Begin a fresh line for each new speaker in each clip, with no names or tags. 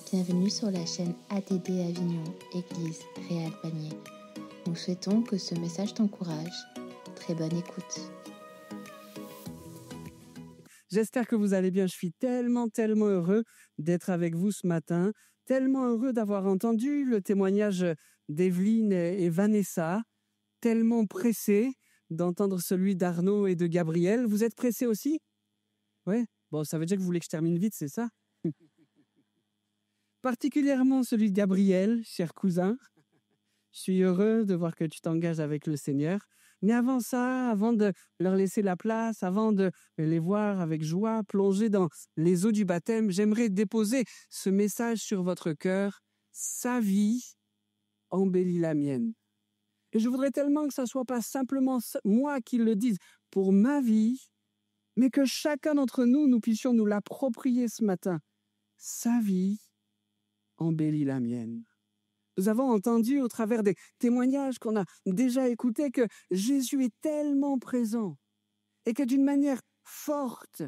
Bienvenue sur la chaîne ATD Avignon, Église Réal Panier. Nous souhaitons que ce message t'encourage. Très bonne écoute.
J'espère que vous allez bien. Je suis tellement heureux d'être avec vous ce matin. Tellement heureux d'avoir entendu le témoignage d'Evelyne et Vanessa. Tellement pressé d'entendre celui d'Arnaud et de Gabriel. Vous êtes pressés aussi? Oui? Bon, ça veut dire que vous voulez que je termine vite, c'est ça? Particulièrement celui de Gabriel, cher cousin. Je suis heureux de voir que tu t'engages avec le Seigneur. Mais avant ça, avant de leur laisser la place, avant de les voir avec joie plonger dans les eaux du baptême, j'aimerais déposer ce message sur votre cœur. Sa vie embellit la mienne. Et je voudrais tellement que ça ne soit pas simplement moi qui le dise pour ma vie, mais que chacun d'entre nous, nous puissions nous l'approprier ce matin. Sa vie embellit la mienne. Nous avons entendu au travers des témoignages qu'on a déjà écoutés que Jésus est tellement présent et que d'une manière forte,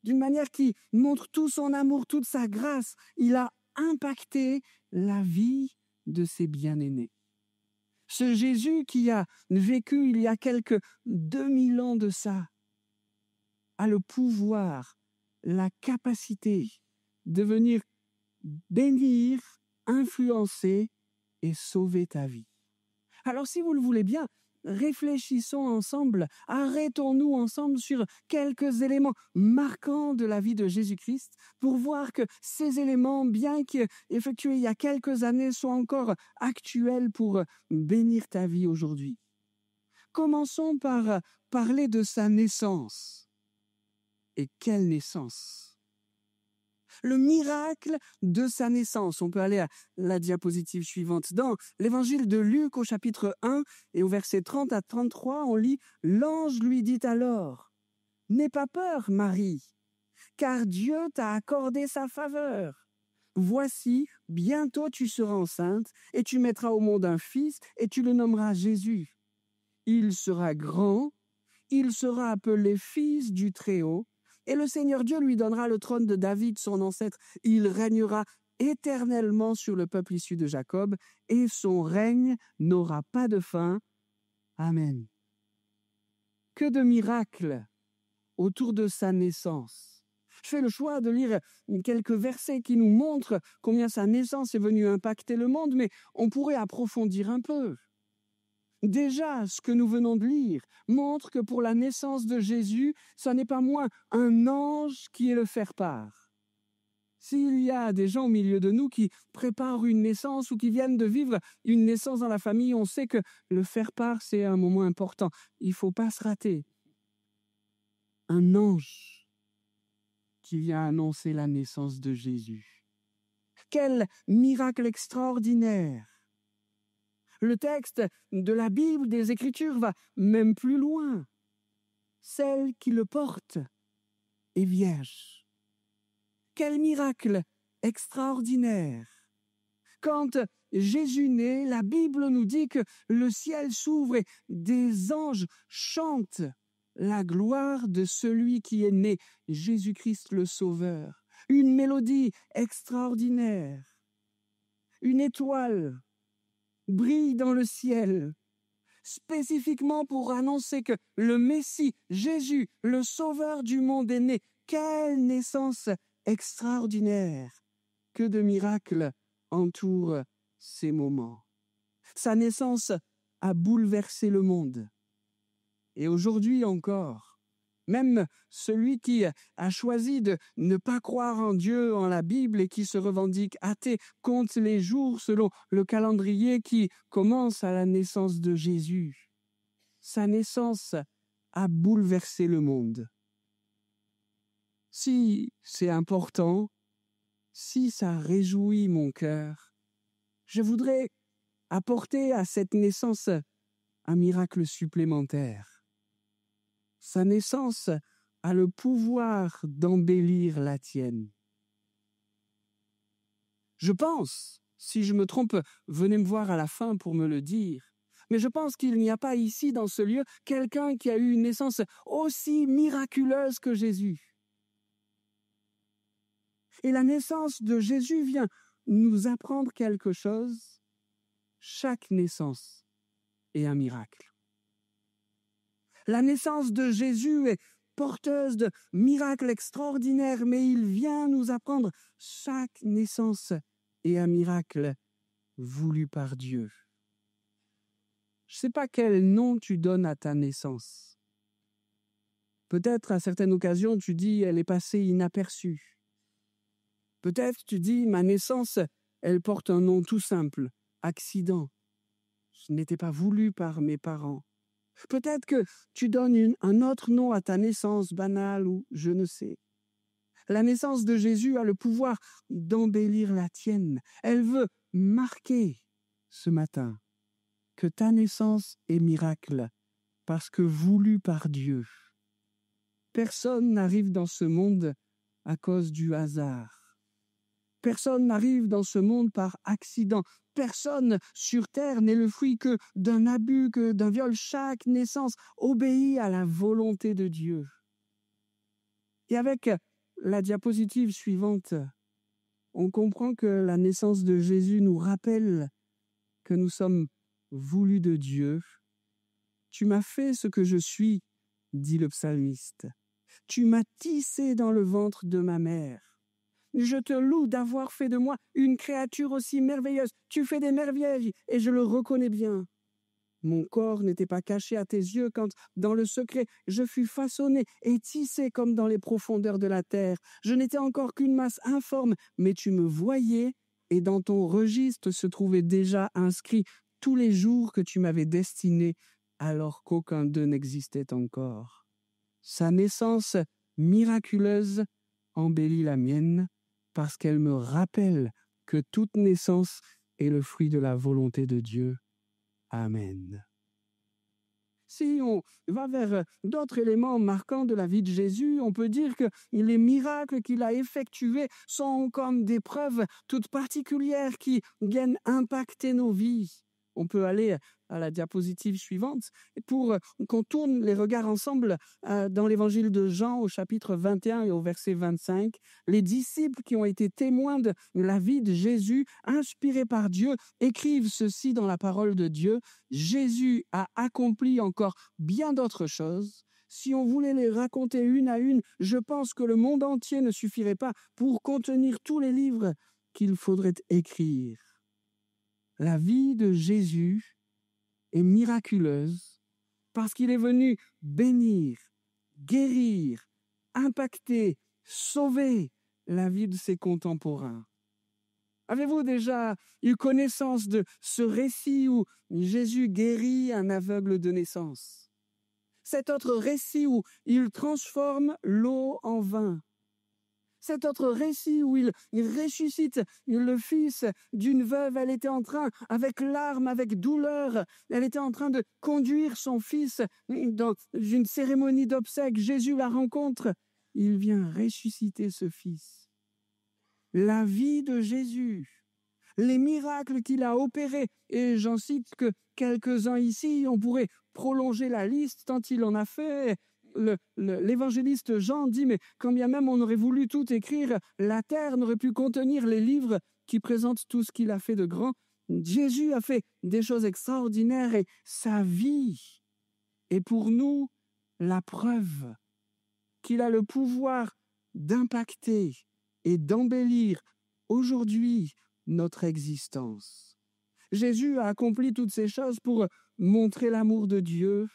d'une manière qui montre tout son amour, toute sa grâce, il a impacté la vie de ses bien-aimés. Ce Jésus qui a vécu il y a quelques 2000 ans de ça a le pouvoir, la capacité de venir bénir, influencer et sauver ta vie. Alors si vous le voulez bien, réfléchissons ensemble, arrêtons-nous ensemble sur quelques éléments marquants de la vie de Jésus-Christ pour voir que ces éléments, bien qu'effectués il y a quelques années, sont encore actuels pour bénir ta vie aujourd'hui. Commençons par parler de sa naissance. Et quelle naissance! Le miracle de sa naissance. On peut aller à la diapositive suivante. Dans l'évangile de Luc au chapitre 1 et au verset 30 à 33, on lit « L'ange lui dit alors, « N'aie pas peur, Marie, car Dieu t'a accordé sa faveur. Voici, bientôt tu seras enceinte et tu mettras au monde un fils et tu le nommeras Jésus. Il sera grand, il sera appelé fils du Très-Haut. Et le Seigneur Dieu lui donnera le trône de David, son ancêtre. Il régnera éternellement sur le peuple issu de Jacob, et son règne n'aura pas de fin. Amen. Que de miracles autour de sa naissance. Je fais le choix de lire quelques versets qui nous montrent combien sa naissance est venue impacter le monde, mais on pourrait approfondir un peu. Déjà, ce que nous venons de lire montre que pour la naissance de Jésus, ce n'est pas moins un ange qui est le faire-part. S'il y a des gens au milieu de nous qui préparent une naissance ou qui viennent de vivre une naissance dans la famille, on sait que le faire-part, c'est un moment important. Il ne faut pas se rater. Un ange qui vient annoncer la naissance de Jésus. Quel miracle extraordinaire! Le texte de la Bible, des Écritures, va même plus loin. Celle qui le porte est vierge. Quel miracle extraordinaire! Quand Jésus naît, la Bible nous dit que le ciel s'ouvre et des anges chantent la gloire de celui qui est né, Jésus-Christ le Sauveur. Une mélodie extraordinaire. Une étoile brille dans le ciel, spécifiquement pour annoncer que le Messie, Jésus, le Sauveur du monde est né. Quelle naissance extraordinaire! Que de miracles entourent ces moments. Sa naissance a bouleversé le monde. Et aujourd'hui encore, même celui qui a choisi de ne pas croire en Dieu, en la Bible, et qui se revendique athée, compte les jours selon le calendrier qui commence à la naissance de Jésus. Sa naissance a bouleversé le monde. Si c'est important, si ça réjouit mon cœur, je voudrais apporter à cette naissance un miracle supplémentaire. Sa naissance a le pouvoir d'embellir la tienne. Je pense, si je me trompe, venez me voir à la fin pour me le dire, mais je pense qu'il n'y a pas ici, dans ce lieu, quelqu'un qui a eu une naissance aussi miraculeuse que Jésus. Et la naissance de Jésus vient nous apprendre quelque chose, chaque naissance est un miracle. La naissance de Jésus est porteuse de miracles extraordinaires, mais il vient nous apprendre chaque naissance est un miracle voulu par Dieu. Je ne sais pas quel nom tu donnes à ta naissance. Peut-être à certaines occasions tu dis elle est passée inaperçue. Peut-être tu dis ma naissance, elle porte un nom tout simple, accident. Je n'étais pas voulu par mes parents. Peut-être que tu donnes un autre nom à ta naissance banale ou je ne sais. La naissance de Jésus a le pouvoir d'embellir la tienne. Elle veut marquer ce matin que ta naissance est miracle parce que voulue par Dieu. Personne n'arrive dans ce monde à cause du hasard. Personne n'arrive dans ce monde par accident. Personne sur terre n'est le fruit que d'un abus, que d'un viol. Chaque naissance obéit à la volonté de Dieu. Et avec la diapositive suivante, on comprend que la naissance de Jésus nous rappelle que nous sommes voulus de Dieu. Tu m'as fait ce que je suis, dit le psalmiste. Tu m'as tissé dans le ventre de ma mère. Je te loue d'avoir fait de moi une créature aussi merveilleuse. Tu fais des merveilles et je le reconnais bien. Mon corps n'était pas caché à tes yeux quand, dans le secret, je fus façonné et tissé comme dans les profondeurs de la terre. Je n'étais encore qu'une masse informe, mais tu me voyais et dans ton registre se trouvaient déjà inscrits tous les jours que tu m'avais destinés alors qu'aucun d'eux n'existait encore. Sa naissance miraculeuse embellit la mienne parce qu'elle me rappelle que toute naissance est le fruit de la volonté de Dieu. Amen. Si on va vers d'autres éléments marquants de la vie de Jésus, on peut dire que les miracles qu'il a effectués sont comme des preuves toutes particulières qui viennent impacter nos vies. On peut aller à la diapositive suivante pour qu'on tourne les regards ensemble dans l'évangile de Jean au chapitre 21 et au verset 25. Les disciples qui ont été témoins de la vie de Jésus, inspirés par Dieu, écrivent ceci dans la parole de Dieu. Jésus a accompli encore bien d'autres choses. Si on voulait les raconter une à une, je pense que le monde entier ne suffirait pas pour contenir tous les livres qu'il faudrait écrire. La vie de Jésus est miraculeuse parce qu'il est venu bénir, guérir, impacter, sauver la vie de ses contemporains. Avez-vous déjà eu connaissance de ce récit où Jésus guérit un aveugle de naissance? Cet autre récit où il transforme l'eau en vin? Cet autre récit où il ressuscite le fils d'une veuve, elle était en train, avec larmes, avec douleur, elle était en train de conduire son fils dans une cérémonie d'obsèques. Jésus la rencontre, il vient ressusciter ce fils. La vie de Jésus, les miracles qu'il a opérés, et j'en cite que quelques-uns ici, on pourrait prolonger la liste tant il en a fait. L'évangéliste Jean dit, mais quand bien même on aurait voulu tout écrire, la terre n'aurait pu contenir les livres qui présentent tout ce qu'il a fait de grand. Jésus a fait des choses extraordinaires et sa vie est pour nous la preuve qu'il a le pouvoir d'impacter et d'embellir aujourd'hui notre existence. Jésus a accompli toutes ces choses pour montrer l'amour de Dieu.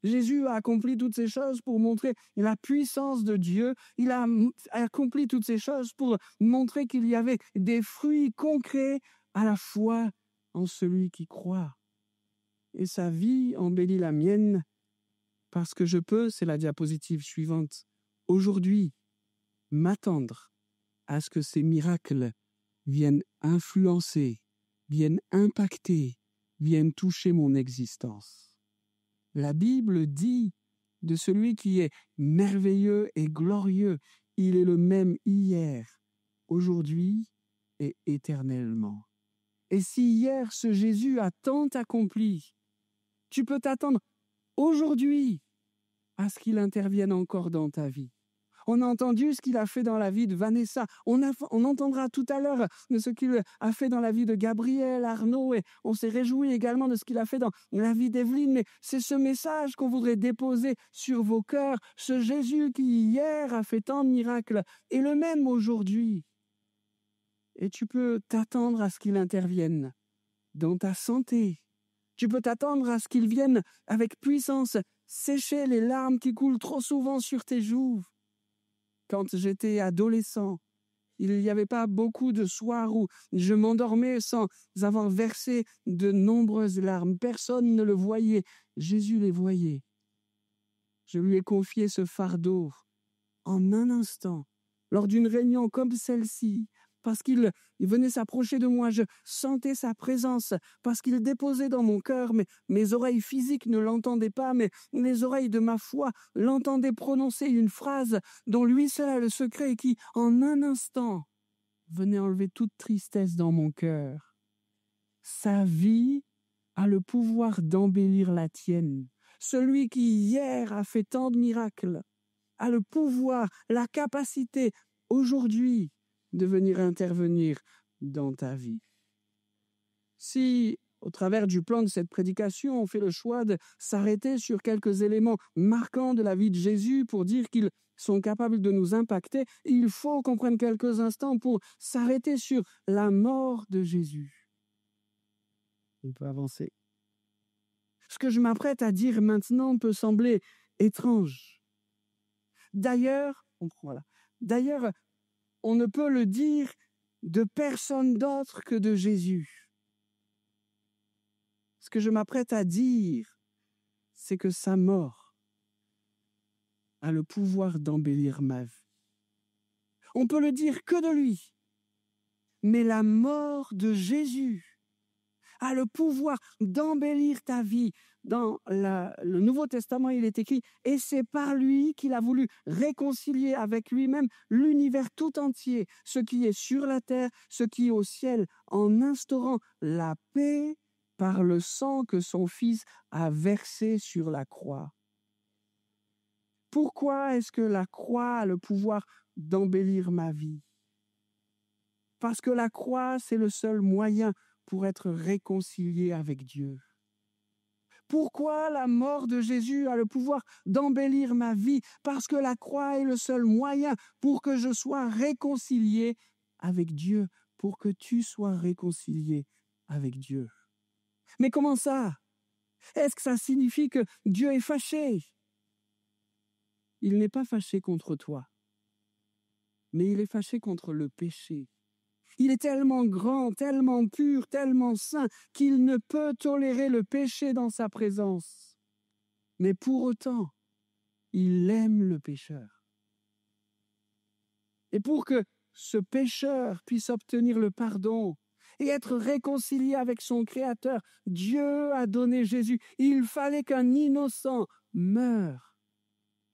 Jésus a accompli toutes ces choses pour montrer la puissance de Dieu. Il a accompli toutes ces choses pour montrer qu'il y avait des fruits concrets à la foi en celui qui croit. Et sa vie embellit la mienne parce que je peux, c'est la diapositive suivante, aujourd'hui, m'attendre à ce que ces miracles viennent influencer, viennent impacter, viennent toucher mon existence. La Bible dit de celui qui est merveilleux et glorieux, il est le même hier, aujourd'hui et éternellement. Et si hier ce Jésus a tant accompli, tu peux t'attendre aujourd'hui à ce qu'il intervienne encore dans ta vie. On a entendu ce qu'il a fait dans la vie de Vanessa. On entendra tout à l'heure de ce qu'il a fait dans la vie de Gabriel, Arnaud, et on s'est réjoui également de ce qu'il a fait dans la vie d'Evelyne. Mais c'est ce message qu'on voudrait déposer sur vos cœurs. Ce Jésus qui hier a fait tant de miracles est le même aujourd'hui. Et tu peux t'attendre à ce qu'il intervienne dans ta santé. Tu peux t'attendre à ce qu'il vienne avec puissance sécher les larmes qui coulent trop souvent sur tes joues. Quand j'étais adolescent, il n'y avait pas beaucoup de soirs où je m'endormais sans avoir versé de nombreuses larmes. Personne ne le voyait. Jésus les voyait. Je lui ai confié ce fardeau en un instant, lors d'une réunion comme celle-ci, parce qu'il venait s'approcher de moi, je sentais sa présence, parce qu'il déposait dans mon cœur, mais mes oreilles physiques ne l'entendaient pas, mais les oreilles de ma foi l'entendaient prononcer une phrase dont lui seul a le secret et qui, en un instant, venait enlever toute tristesse dans mon cœur. Sa vie a le pouvoir d'embellir la tienne. Celui qui hier a fait tant de miracles a le pouvoir, la capacité, aujourd'hui, de venir intervenir dans ta vie. Si, au travers du plan de cette prédication, on fait le choix de s'arrêter sur quelques éléments marquants de la vie de Jésus pour dire qu'ils sont capables de nous impacter, il faut qu'on prenne quelques instants pour s'arrêter sur la mort de Jésus. On peut avancer. Ce que je m'apprête à dire maintenant peut sembler étrange. D'ailleurs, on ne peut le dire de personne d'autre que de Jésus. Ce que je m'apprête à dire, c'est que sa mort a le pouvoir d'embellir ma vie. On peut le dire que de lui, mais la mort de Jésus a le pouvoir d'embellir ta vie. Dans le Nouveau Testament, il est écrit « Et c'est par lui qu'il a voulu réconcilier avec lui-même l'univers tout entier, ce qui est sur la terre, ce qui est au ciel, en instaurant la paix par le sang que son Fils a versé sur la croix. » Pourquoi est-ce que la croix a le pouvoir d'embellir ma vie? Parce que la croix, c'est le seul moyen pour être réconcilié avec Dieu. Pourquoi la mort de Jésus a le pouvoir d'embellir ma vie? Parce que la croix est le seul moyen pour que je sois réconcilié avec Dieu, pour que tu sois réconcilié avec Dieu. Mais comment ça? Est-ce que ça signifie que Dieu est fâché? Il n'est pas fâché contre toi, mais il est fâché contre le péché. Il est tellement grand, tellement pur, tellement saint, qu'il ne peut tolérer le péché dans sa présence. Mais pour autant, il aime le pécheur. Et pour que ce pécheur puisse obtenir le pardon et être réconcilié avec son Créateur, Dieu a donné Jésus. Il fallait qu'un innocent meure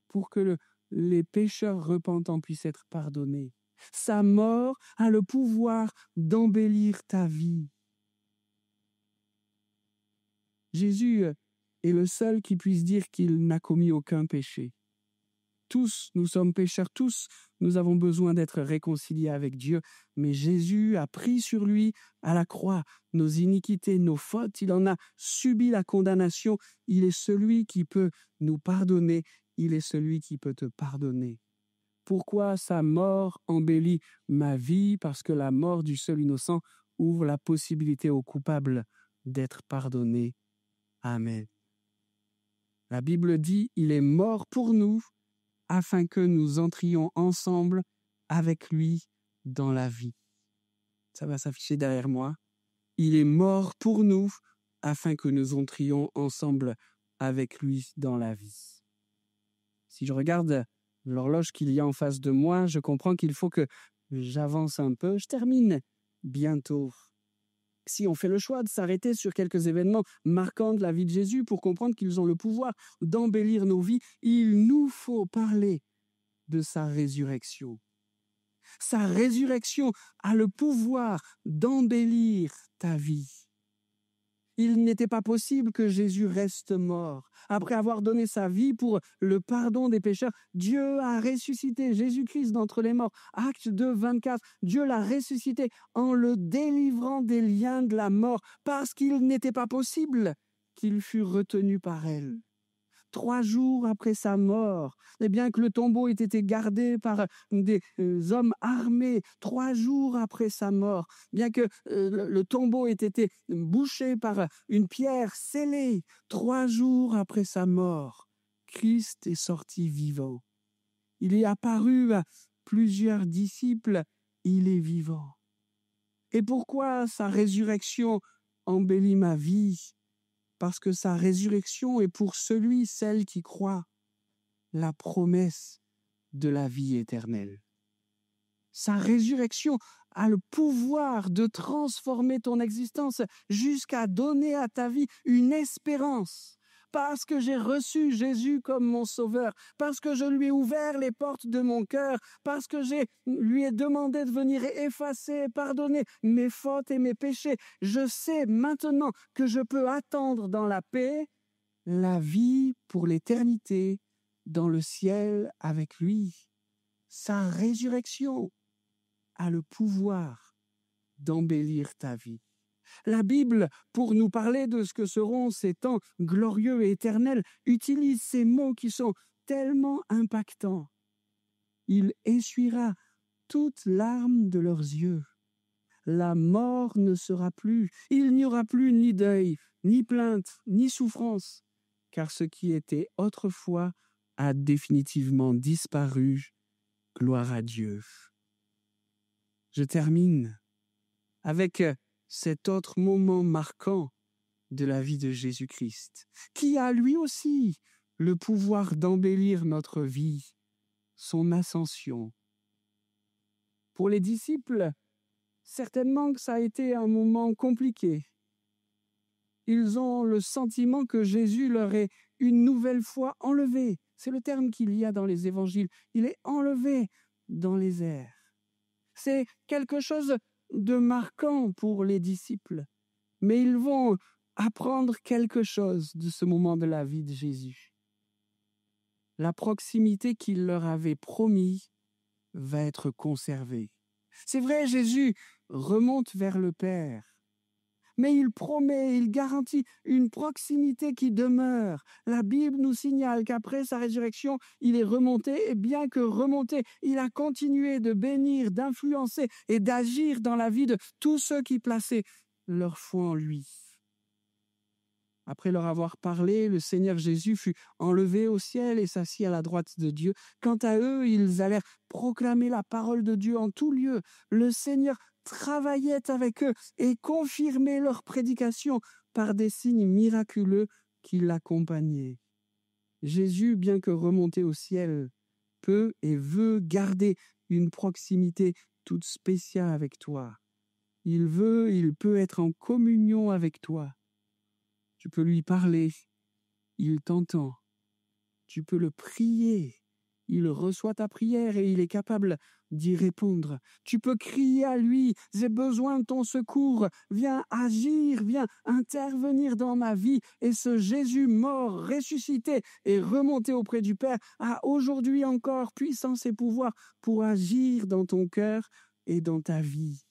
pour que les pécheurs repentants puissent être pardonnés. Sa mort a le pouvoir d'embellir ta vie. Jésus est le seul qui puisse dire qu'il n'a commis aucun péché. Tous, nous sommes pécheurs, tous, nous avons besoin d'être réconciliés avec Dieu, mais Jésus a pris sur lui, à la croix, nos iniquités, nos fautes, il en a subi la condamnation, il est celui qui peut nous pardonner, il est celui qui peut te pardonner. Pourquoi sa mort embellit ma vie? Parce que la mort du seul innocent ouvre la possibilité aux coupables d'être pardonnés. Amen. La Bible dit, il est mort pour nous, afin que nous entrions ensemble avec lui dans la vie. Ça va s'afficher derrière moi. Il est mort pour nous, afin que nous entrions ensemble avec lui dans la vie. Si je regarde l'horloge qu'il y a en face de moi, je comprends qu'il faut que j'avance un peu. Je termine bientôt. Si on fait le choix de s'arrêter sur quelques événements marquants de la vie de Jésus pour comprendre qu'ils ont le pouvoir d'embellir nos vies, il nous faut parler de sa résurrection. Sa résurrection a le pouvoir d'embellir ta vie. il n'était pas possible que Jésus reste mort. Après avoir donné sa vie pour le pardon des pécheurs, Dieu a ressuscité Jésus-Christ d'entre les morts. Acte 2, 24, Dieu l'a ressuscité en le délivrant des liens de la mort parce qu'il n'était pas possible qu'il fût retenu par elle. 3 jours après sa mort, et bien que le tombeau ait été gardé par des hommes armés, 3 jours après sa mort, bien que le tombeau ait été bouché par une pierre scellée, 3 jours après sa mort, Christ est sorti vivant. Il est apparu à plusieurs disciples, il est vivant. Et pourquoi sa résurrection embellit ma vie? Parce que sa résurrection est pour celle qui croit, la promesse de la vie éternelle. Sa résurrection a le pouvoir de transformer ton existence jusqu'à donner à ta vie une espérance. Parce que j'ai reçu Jésus comme mon sauveur, parce que je lui ai ouvert les portes de mon cœur, parce que lui ai demandé de venir effacer, pardonner mes fautes et mes péchés, je sais maintenant que je peux attendre dans la paix la vie pour l'éternité dans le ciel avec lui. Sa résurrection a le pouvoir d'embellir ta vie. La Bible, pour nous parler de ce que seront ces temps glorieux et éternels, utilise ces mots qui sont tellement impactants. Il essuiera toute larme de leurs yeux. La mort ne sera plus. Il n'y aura plus ni deuil, ni plainte, ni souffrance, car ce qui était autrefois a définitivement disparu. Gloire à Dieu. Je termine avec cet autre moment marquant de la vie de Jésus-Christ, qui a lui aussi le pouvoir d'embellir notre vie, son ascension. Pour les disciples, certainement que ça a été un moment compliqué. Ils ont le sentiment que Jésus leur est une nouvelle fois enlevé. C'est le terme qu'il y a dans les évangiles. Il est enlevé dans les airs. C'est quelque chose de marquant pour les disciples, mais ils vont apprendre quelque chose de ce moment de la vie de Jésus. La proximité qu'il leur avait promis va être conservée. C'est vrai, Jésus remonte vers le Père, mais il promet, il garantit une proximité qui demeure. La Bible nous signale qu'après sa résurrection, il est remonté, et bien que remonté, il a continué de bénir, d'influencer et d'agir dans la vie de tous ceux qui plaçaient leur foi en lui. Après leur avoir parlé, le Seigneur Jésus fut enlevé au ciel et s'assit à la droite de Dieu. Quant à eux, ils allèrent proclamer la parole de Dieu en tout lieu. Le Seigneur travaillait avec eux et confirmait leur prédication par des signes miraculeux qui l'accompagnaient. Jésus, bien que remonté au ciel, peut et veut garder une proximité toute spéciale avec toi. Il peut être en communion avec toi. Tu peux lui parler, il t'entend. Tu peux le prier, il reçoit ta prière et il est capable d'y répondre. Tu peux crier à lui, j'ai besoin de ton secours, viens agir, viens intervenir dans ma vie. Et ce Jésus mort, ressuscité et remonté auprès du Père a aujourd'hui encore puissance et pouvoir pour agir dans ton cœur et dans ta vie.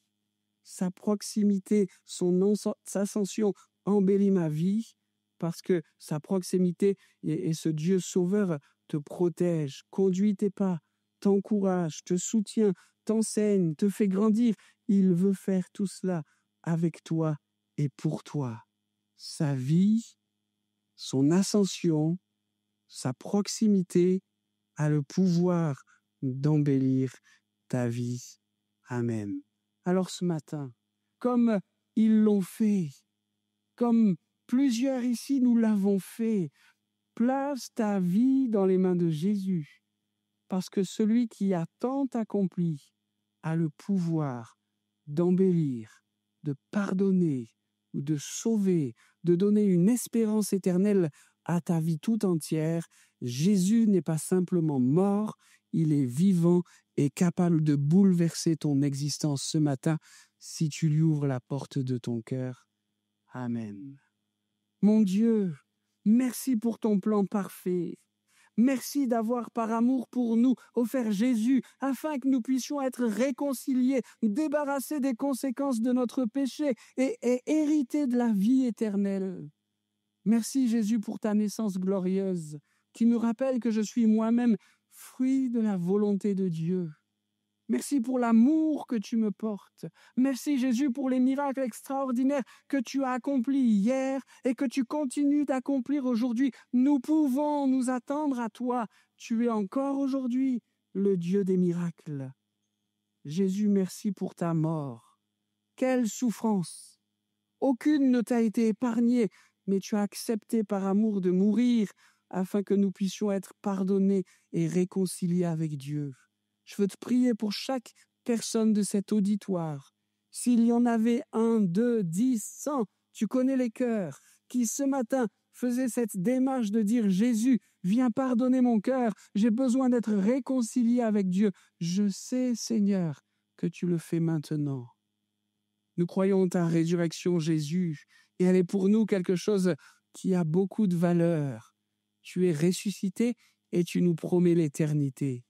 Sa proximité, sa ascension embellit ma vie parce que sa proximité et ce Dieu sauveur te protège, conduit tes pas, t'encourage, te soutient, t'enseigne, te fait grandir. Il veut faire tout cela avec toi et pour toi. Sa vie, son ascension, sa proximité a le pouvoir d'embellir ta vie. Amen. Alors ce matin, comme ils l'ont fait, comme plusieurs ici nous l'avons fait, place ta vie dans les mains de Jésus, parce que celui qui a tant accompli a le pouvoir d'embellir, de pardonner, de sauver, de donner une espérance éternelle à ta vie tout entière. Jésus n'est pas simplement mort, il est vivant et capable de bouleverser ton existence ce matin si tu lui ouvres la porte de ton cœur. Amen. Mon Dieu, merci pour ton plan parfait. Merci d'avoir, par amour pour nous, offert Jésus afin que nous puissions être réconciliés, débarrassés des conséquences de notre péché et hériter de la vie éternelle. Merci Jésus pour ta naissance glorieuse qui me rappelle que je suis moi-même fruit de la volonté de Dieu. Merci pour l'amour que tu me portes. Merci Jésus pour les miracles extraordinaires que tu as accomplis hier et que tu continues d'accomplir aujourd'hui. Nous pouvons nous attendre à toi. Tu es encore aujourd'hui le Dieu des miracles. Jésus, merci pour ta mort. Quelle souffrance! Aucune ne t'a été épargnée, mais tu as accepté par amour de mourir afin que nous puissions être pardonnés et réconciliés avec Dieu. Je veux te prier pour chaque personne de cet auditoire. S'il y en avait 1, 2, 10, 100, tu connais les cœurs, qui ce matin faisaient cette démarche de dire « Jésus, viens pardonner mon cœur, j'ai besoin d'être réconcilié avec Dieu. » Je sais, Seigneur, que tu le fais maintenant. Nous croyons en ta résurrection, Jésus, et elle est pour nous quelque chose qui a beaucoup de valeur. Tu es ressuscité et tu nous promets l'éternité.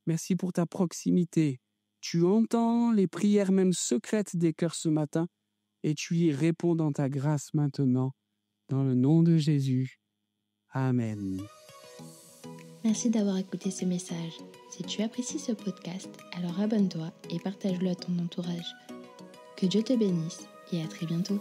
Merci pour ta proximité. Tu entends les prières même secrètes des cœurs ce matin et tu y réponds dans ta grâce maintenant. Dans le nom de Jésus. Amen.
Merci d'avoir écouté ce message. Si tu apprécies ce podcast, alors abonne-toi et partage-le à ton entourage. Que Dieu te bénisse et à très bientôt.